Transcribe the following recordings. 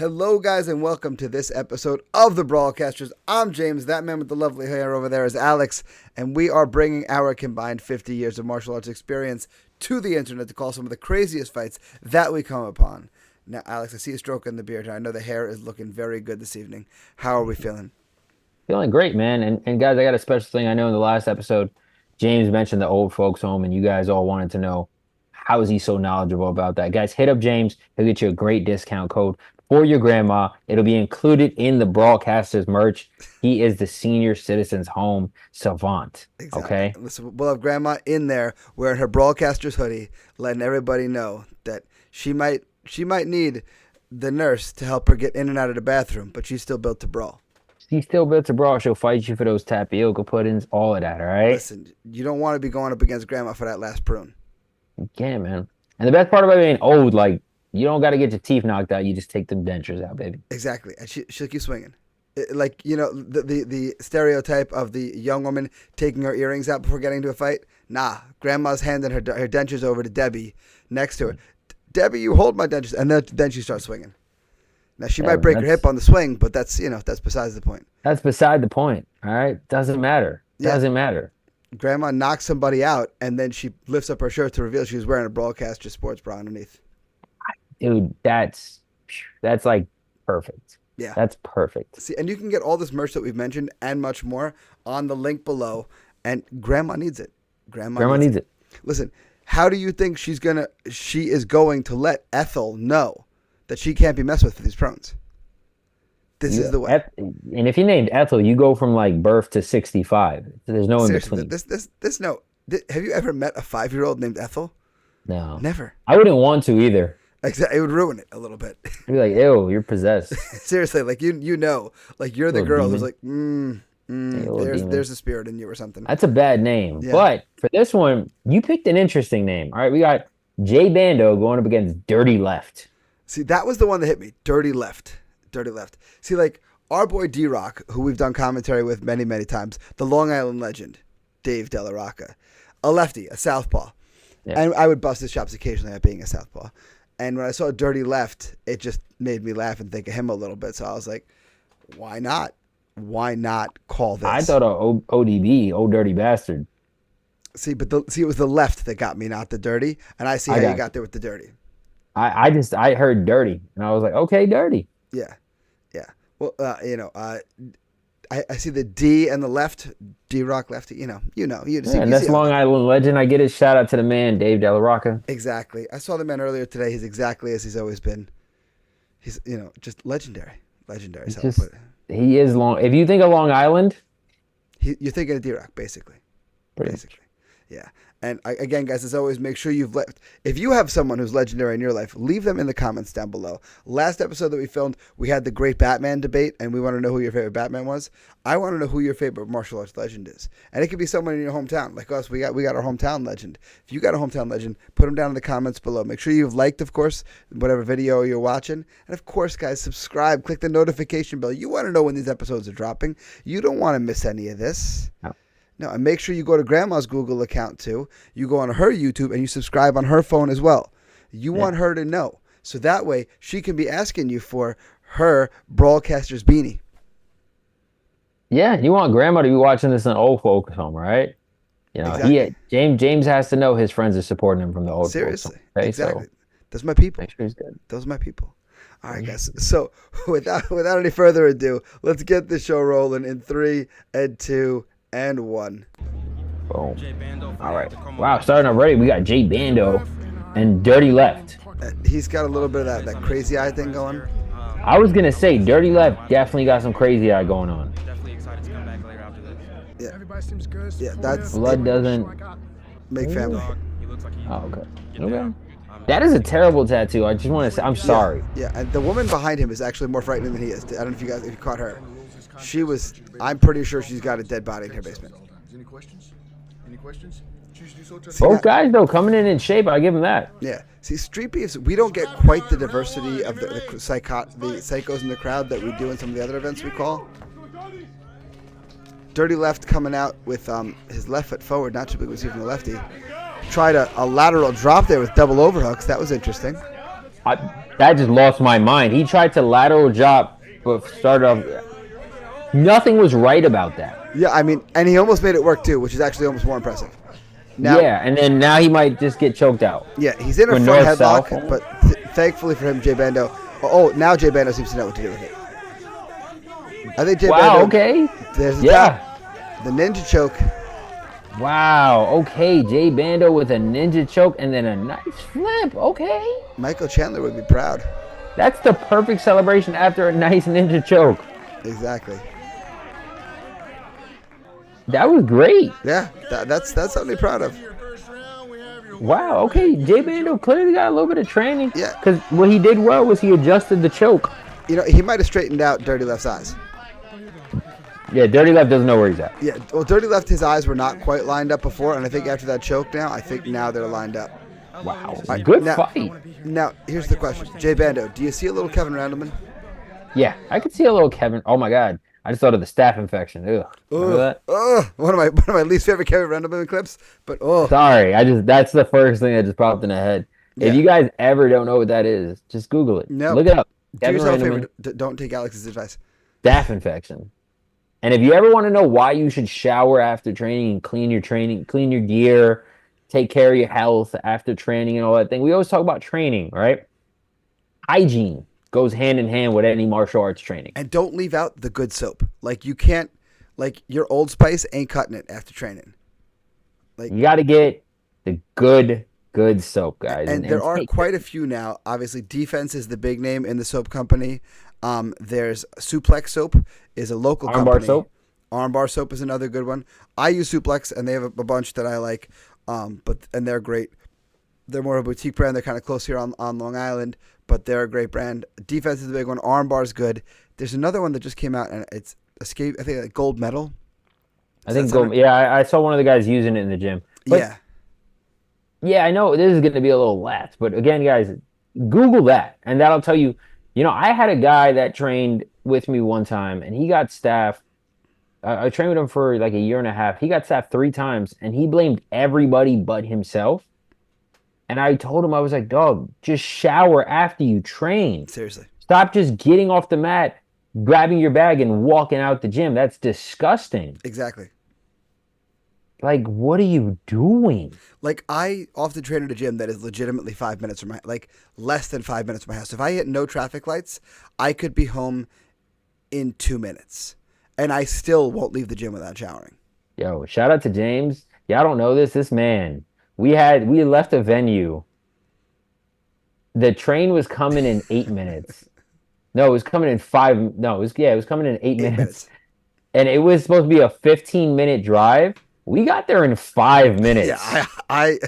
Hello, guys, and welcome to this episode of the Brawlcasters. I'm James. That man with the lovely hair over there is Alex, and we are bringing our combined 50 years of martial arts experience to the internet to call some of the craziest fights that we come upon. Now, Alex, I see you stroking the beard, and I know the hair is looking very good this evening. How are we feeling? Feeling great, man. And guys, I got a special thing. I know in the last episode, James mentioned the old folks home, and you guys all wanted to know how is he so knowledgeable about that. Guys, hit up James. He'll get you a great discount code for your grandma. It'll be included in the Brawlcasters merch. He is the senior citizens home savant. Exactly. Okay. Listen, we'll have grandma in there wearing her Brawlcasters hoodie, letting everybody know that she might need the nurse to help her get in and out of the bathroom, but she's still built to brawl. She's still built to brawl. She'll fight you for those tapioca puddings, all of that, all right? Listen, you don't want to be going up against grandma for that last prune. You can't, man. And the best part about being old, like, you don't got to get your teeth knocked out. You just take them dentures out, baby. Exactly. And she'll keep swinging. Like, you know, the stereotype of the young woman taking her earrings out before getting into a fight. Nah, grandma's handing her dentures over to Debbie next to her. Debbie, you hold my dentures. And then she starts swinging. Now, she might break her hip on the swing, but that's besides the point. That's beside the point, all right? Doesn't matter. Doesn't matter. Grandma knocks somebody out, and then she lifts up her shirt to reveal she was wearing a Brawlcaster sports bra underneath. Dude, that's like perfect. Yeah. That's perfect. See, and you can get all this merch that we've mentioned and much more on the link below, and grandma needs it. Grandma needs it. Listen, how do you think she is going to let Ethel know that she can't be messed with for these prones? This is the way. And if you named Ethel, you go from like birth to 65. There's no in between. Have you ever met a 5-year-old named Ethel? No. Never. I wouldn't want to either. Exactly. It would ruin it a little bit. You'd be like, ew, you're possessed. Seriously, like you know, like you're the girl who's like, there's a spirit in you or something. That's a bad name. Yeah. But for this one, you picked an interesting name. All right, we got Jbando going up against Dirty Left. See, that was the one that hit me. Dirty Left. See, like our boy D-Rock, who we've done commentary with many, many times, the Long Island legend, Dave De La Rocca, a lefty, a southpaw. Yeah. And I would bust his chops occasionally at being a southpaw. And when I saw Dirty Left, it just made me laugh and think of him a little bit. So I was like, why not? Why not call this? I thought ODB, Old Dirty Bastard. See, it was the left that got me, not the dirty. And I see how you got there with the dirty. I heard dirty, and I was like, okay, dirty. Yeah. Well, I see the D and the left, D-Rock lefty. You see, and that's Long Island legend. I get his shout out to the man, Dave De La Rocca. Exactly. I saw the man earlier today. He's exactly as he's always been. He's just legendary. Legendary. He is long. If you think of Long Island, you're thinking of D-Rock, basically. Basically. Yeah. And again, guys, as always, make sure if you have someone who's legendary in your life, leave them in the comments down below. Last episode that we filmed, we had the great Batman debate, and we want to know who your favorite Batman was. I want to know who your favorite martial arts legend is. And it could be someone in your hometown. Like us, we got our hometown legend. If you got a hometown legend, put them down in the comments below. Make sure you've liked, of course, whatever video you're watching. And of course, guys, subscribe. Click the notification bell. You want to know when these episodes are dropping. You don't want to miss any of this. No, and make sure you go to Grandma's Google account too. You go on her YouTube and you subscribe on her phone as well. You want her to know. So that way she can be asking you for her Brawlcasters beanie. Yeah, you want Grandma to be watching this in old folks home, right? You know, exactly. James has to know his friends are supporting him from the old folks home. Okay? Exactly. Those are my people. Make sure he's good. Those are my people. All right, guys. So without any further ado, let's get the show rolling in 3 and 2 and 1. Boom. All right. Wow, starting already. We got Jbando and Dirty Left. He's got a little bit of that crazy eye thing going. I was going to say, Dirty Left definitely got some crazy eye going on. Definitely excited to come back later after this. Yeah. Everybody seems good. Yeah, that's... Blood doesn't... make family. Oh, okay. Okay. That is a terrible tattoo. I just want to say, I'm sorry. Yeah, and the woman behind him is actually more frightening than he is. I don't know if you caught her. I'm pretty sure she's got a dead body in her basement. Any questions? Both guys, though, coming in shape. I give them that. Yeah. See, Street Beefs, we don't get quite the diversity of the psychos in the crowd that we do in some of the other events we call. Dirty Left coming out with his left foot forward, not too big was even the lefty. Tried a lateral drop there with double overhooks. That was interesting. That That just lost my mind. He tried to lateral drop, but started off. Nothing was right about that. Yeah, I mean, and he almost made it work too, which is actually almost more impressive. Now, Yeah, and then now he might just get choked out. Yeah, he's in a With front north-south. headlock, but thankfully for him, Jbando. Oh, now Jbando seems to know what to do with it. I think Jbando. Wow, okay. There's the Yeah. tap. The ninja choke. Wow, okay. Jbando with a ninja choke and then a nice flip. Okay. Michael Chandler would be proud. That's the perfect celebration after a nice ninja choke. Exactly. That was great. Yeah, that's something to be proud of. Wow, okay. Jbando clearly got a little bit of training. Yeah. Because what he did well was he adjusted the choke. You know, he might have straightened out Dirty Left's eyes. Yeah, Dirty Left doesn't know where he's at. Yeah, well, Dirty Left, his eyes were not quite lined up before, and I think after that choke now, I think now they're lined up. Wow. right, Good now- fight. Now, here's the question. Jbando, do you see a little Kevin Randleman? Yeah, I could see a little Kevin. Oh my God. I just thought of the staph infection. Ugh. Remember that? One of my least favorite Kevin Randleman clips, but Sorry, that's the first thing that just popped in the head. Yeah. If you guys ever don't know what that is, just Google it. No. Look it up. do Kevin yourself a Randleman, favor. Don't take Alex's advice. staph infection. And if you ever want to know why you should shower after training and clean your gear, take care of your health after training and all that thing, we always talk about training, right? Hygiene goes hand in hand with any martial arts training. And don't leave out the good soap. Like, you can't, like, your Old Spice ain't cutting it after training. You got to get the good soap, guys. And there are quite a few now. Obviously, Defense is the big name in the soap company. There's Suplex Soap is a local Armbar company. soap. Armbar Soap is another good one. I use Suplex, and they have a bunch that I like, and they're great. They're more of a boutique brand. They're kind of close here on Long Island, but they're a great brand. Defense is the big one. Armbar is good. There's another one that just came out, and it's Escape. I think like Gold Medal. I think I saw one of the guys using it in the gym. But, Yeah. Yeah, I know this is going to be a little lax, but again, guys, Google that, and that'll tell you. You know, I had a guy that trained with me one time, and he got staph. I trained with him for like a year and a half. He got staph 3 times, and he blamed everybody but himself. And I told him, I was like, dog, just shower after you train. Seriously. Stop just getting off the mat, grabbing your bag, and walking out the gym. That's disgusting. Exactly. Like, what are you doing? Like, I often train at a gym that is legitimately 5 minutes from less than 5 minutes from my house. If I hit no traffic lights, I could be home in 2 minutes. And I still won't leave the gym without showering. Yo, shout out to James. Y'all don't know this. This man, we left a venue. The train was coming in 8 minutes. No, it was coming in 5. No, it was coming in 8 minutes. And it was supposed to be a 15-minute drive. We got there in 5 minutes. Yeah, I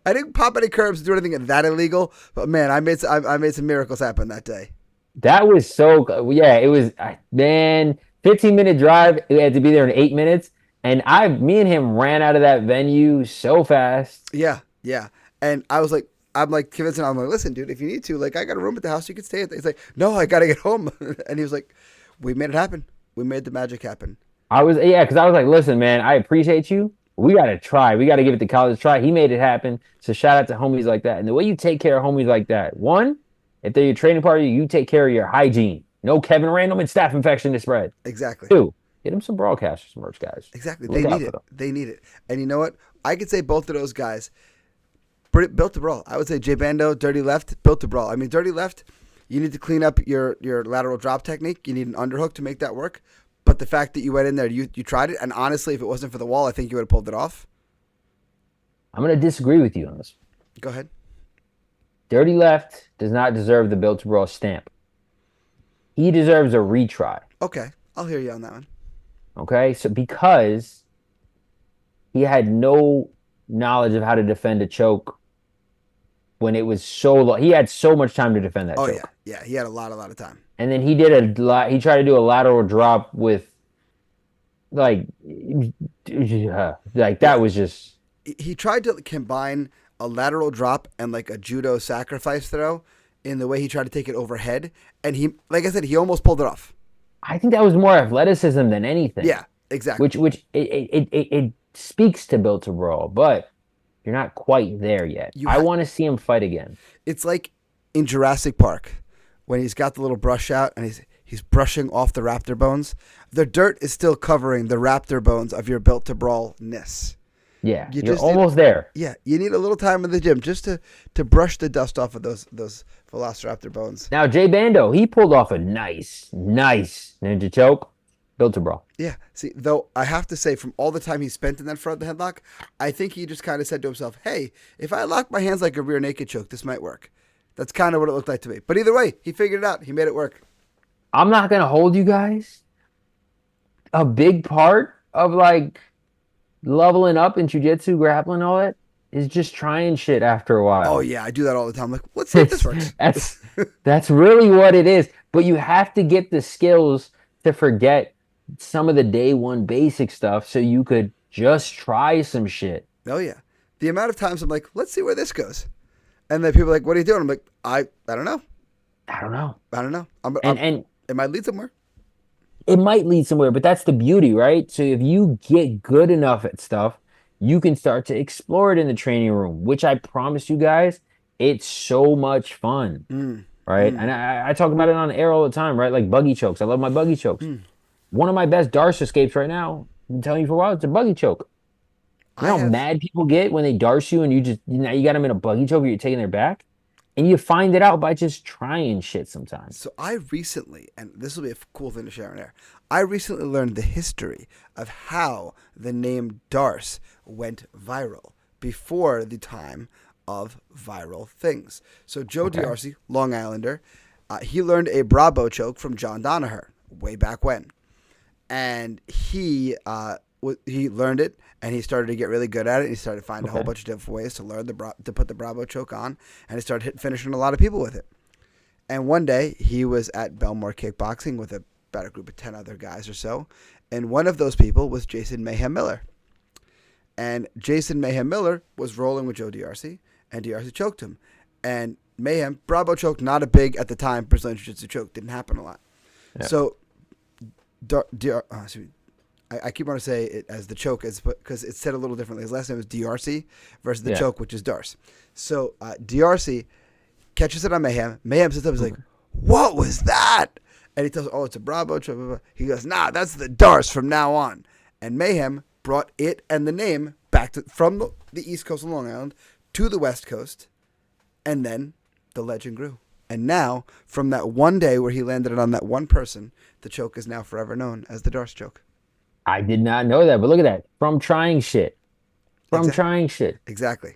didn't pop any curbs, do anything that illegal, but man, I made some miracles happen that day. That was so. Yeah, it was. Man, 15-minute drive. We had to be there in 8 minutes, and me and him ran out of that venue so fast. Yeah, and I'm convincing him. I'm like, listen, dude, if you need to, like, I got a room at the house, you can stay at. He's like, no, I got to get home, and he was like, we made it happen. We made the magic happen. Because I was like, listen, man, I appreciate you. We got to try. We got to give it to college a try. He made it happen. So shout out to homies like that. And the way you take care of homies like that, one, if they're your training partner, you take care of your hygiene. No Kevin Randleman staph infection to spread. Exactly. 2, get him some Brawlcasters merch, guys. Exactly. Look out for them. They need it. And you know what? I could say both of those guys built to brawl. I would say Jbando, Dirty Left, built to brawl. I mean, Dirty Left, you need to clean up your lateral drop technique. You need an underhook to make that work. But the fact that you went in there, you tried it, and honestly, if it wasn't for the wall, I think you would have pulled it off. I'm going to disagree with you on this. Go ahead. Dirty Left does not deserve the Built to Brawl stamp. He deserves a retry. Okay, I'll hear you on that one. Okay? So because he had no knowledge of how to defend a choke when it was so low. He had so much time to defend that choke. Oh, yeah. He had a lot of time. And then he tried to do a lateral drop with, that was just... He tried to combine a lateral drop and like a judo sacrifice throw in the way he tried to take it overhead. And he, like I said, he almost pulled it off. I think that was more athleticism than anything. Yeah, exactly. Which it speaks to Built to Brawl, but you're not quite there yet. I want to see him fight again. It's like in Jurassic Park when he's got the little brush out and he's brushing off the raptor bones. The dirt is still covering the raptor bones of your built to brawl-ness. Yeah, you're almost there. Yeah, you need a little time in the gym just to brush the dust off of those velociraptor bones. Now, Jbando, he pulled off a nice ninja choke. Built to brawl. Yeah. See, though, I have to say, from all the time he spent in that front headlock, I think he just kind of said to himself, hey, if I lock my hands like a rear naked choke, this might work. That's kind of what it looked like to me. But either way, he figured it out. He made it work. I'm not going to hold you guys. A big part of, like, leveling up in jiu-jitsu, grappling, all that, is just trying shit after a while. Oh, yeah. I do that all the time. Like, let's see if this works. That's really what it is. But you have to get the skills to forget some of the day one basic stuff so you could just try some shit. Oh, yeah. The amount of times I'm like, let's see where this goes. And then people are like, what are you doing? I'm like, I don't know. I don't know. And it might lead somewhere. It might lead somewhere, but that's the beauty, right? So if you get good enough at stuff, you can start to explore it in the training room, which I promise you guys, it's so much fun, right? And I talk about it on air all the time, right? Like buggy chokes. I love my buggy chokes. One of my best Darce escapes right now, I've been telling you for a while, it's a buggy choke. You know how mad people get when they Darce you and now you got them in a buggy choke or you're taking their back? And you find it out by just trying shit sometimes. So I recently, and this will be a cool thing to share on air, I recently learned the history of how the name Darce went viral before the time of viral things. So Joe D'Arcy, Long Islander, he learned a Bravo choke from John Danaher way back when. And he learned it, and he started to get really good at it. And he started to find a whole bunch of different ways to learn to put the Bravo choke on, and he started finishing a lot of people with it. And one day, he was at Belmore Kickboxing with about a group of 10 other guys or so, and one of those people was Jason Mayhem Miller. And Jason Mayhem Miller was rolling with Joe D'Arcy, and D'Arcy choked him. And Mayhem, Bravo choke, not a big, at the time, Brazilian Jiu-Jitsu choke, didn't happen a lot. Yeah. So I keep wanting to say it as the choke because it's said a little differently. His last name is D'Arcy versus the choke, which is Darce. So D'Arcy catches it on Mayhem. Mayhem sits up and is like, what was that? And he tells, it's a Bravo choke. Blah, blah. He goes, nah, that's the Darce from now on. And Mayhem brought it and the name back from the East Coast of Long Island to the West Coast. And then the legend grew. And now, from that one day where he landed it on that one person, the choke is now forever known as the Darce choke. I did not know that, but look at that. From trying shit. Exactly.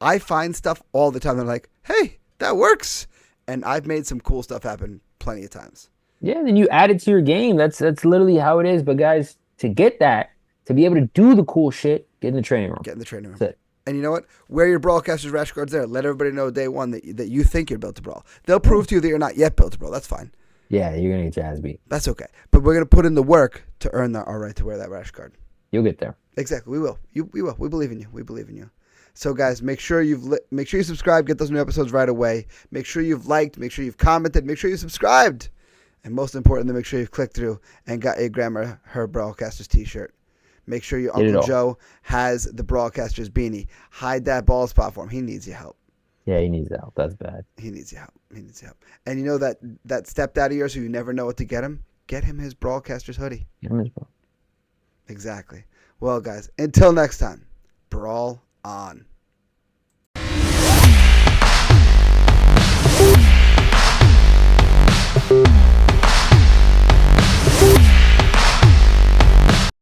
I find stuff all the time that I'm like, hey, that works. And I've made some cool stuff happen plenty of times. Yeah, then you add it to your game. That's literally how it is. But guys, to get that, to be able to do the cool shit, get in the training room. That's it. And you know what? Wear your Brawlcasters rash guards there. Let everybody know day one that you think you're built to brawl. They'll prove to you that you're not yet built to brawl. That's fine. Yeah, you're going to get your ass beat. That's okay. But we're going to put in the work to earn our right to wear that rash guard. You'll get there. Exactly. We will. We will. We believe in you. So, guys, make sure you subscribe. Get those new episodes right away. Make sure you've liked. Make sure you've commented. Make sure you subscribed. And most importantly, make sure you've clicked through and got a Grammar Her Brawlcasters t-shirt. Make sure your Uncle Joe has the Brawlcasters beanie. Hide that balls platform. He needs your help. Yeah, he needs help. That's bad. He needs your help. And you know that stepdad of yours who you never know what to get him? Get him his Brawlcasters hoodie. Get him his ball. Exactly. Well, guys, until next time, brawl on.